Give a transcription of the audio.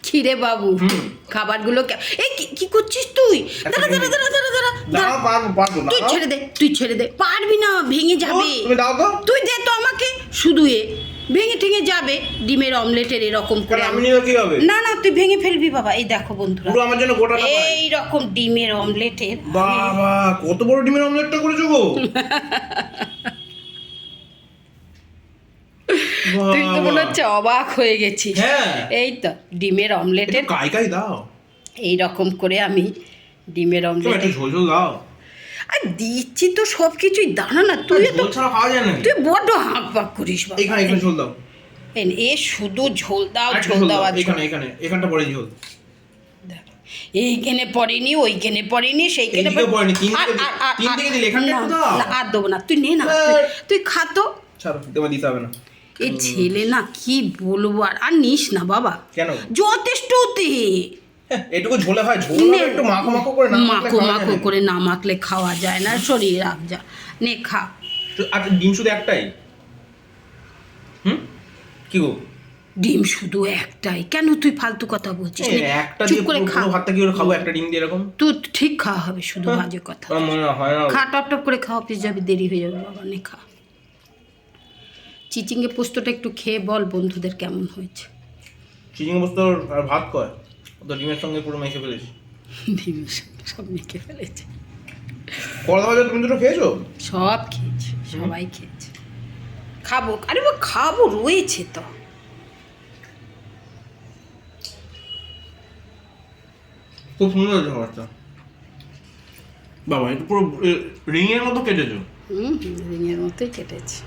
খিরে বাবু খাবারগুলো এই কি করছিস তুই? দাঁড়া দাঁড়া দাঁড়া দাঁড়া দাঁড়া দাঁড়াও, পারবো না। তুই ছেড়ে দে, পারবি না, ভেঙে যাবে। তুমি দাও তো। তুই দে তো আমাকে, শুধু ভেঙে ঠেঙে যাবে। ডিমের অমলেটের এরকম করে আমি নিলে কি হবে? না না, তুই ভেঙে ফেলবি বাবা। এই দেখো বন্ধুরা, পুরো আমার জন্য গোটাটা পাই। এই রকম ডিমের অমলেটের বাবা, কত বড় ডিমের অমলেটটা করেছো গো। তুই তো মনে হচ্ছে অবাক হয়ে গেছিস। হ্যাঁ। এই তো ডিমের অমলেটের কাই দাও। এই রকম করে আমি ডিমের একটু অমলেট ঝোল ঝোল দাও। আর দিচ্ছি তো সব কিছুই। দাঁড়া না, তুই তো ঝোল ছাড়া খাওয়া যায় না। তুই বড্ড হাঁক পাক করিস বাবা। এখানে ঝোল দাও। এ শুধু ঝোল দাও, আরেকটু ঝোল দাও। এখানটা পড়ে ঝোল। এইখানে পড়েনি, ওইখানে পড়েনি, সেইখানে এইদিকে পড়েনি, তিন দিকে দিলে এখানটা একটু দাও। না, আর দেবো না, তুই নে না, তুই খা তো। ছাড়ো, তোমার দিতে হবে না। এই ছেলে না, কি বলবো, আর নিস না বাবা। কেন? যথেষ্ট তে এটুকু ঝোলে হয়? ঝোল একটু মাখো মাখো করে না মাখো করে না মাখলে খাওয়া যায় না। শরীর রাখ যা, নে খা। আর ডিম শুধু একটাই? কি গো? ডিম শুধু একটাই? কেন তুই ফালতু কথা বলছিস? একটা চুপ দিয়ে করে খা। পুরো ভাতটা কি করে খাবো একটা ডিম দিয়ে এরকম? তুই ঠিক খাওয়া হবে, শুধু বাজে কথা। আমার মনে হয় না। খা, টপ টপ করে খাওয়া, অফিস যাবি, দেরি হয়ে যাবে বাবা। নে খা। চিচিঙ্গে পোস্তটা একটু খেয়ে বল বন্ধুদের কেমন হয়েছে। চিচিঙ্গে পোস্ত আর ভাত কয়, তো ডিমের সঙ্গে পুরো মেখে ফেলেছি। ডিমের সঙ্গে সব মেখে ফেলেছে। করলা ভাজা তুমি দুটো খেয়েছো? সব খেয়েছে, সবাই খেয়েছে। খাবো, আরে বা খাবো, রয়েছে তো। খুব সুন্দর হয়েছে খাবারটা। বাবা, এটা পুরো রিংয়ের মতো কেটেছো। রিংয়ের মতোই কেটেছে।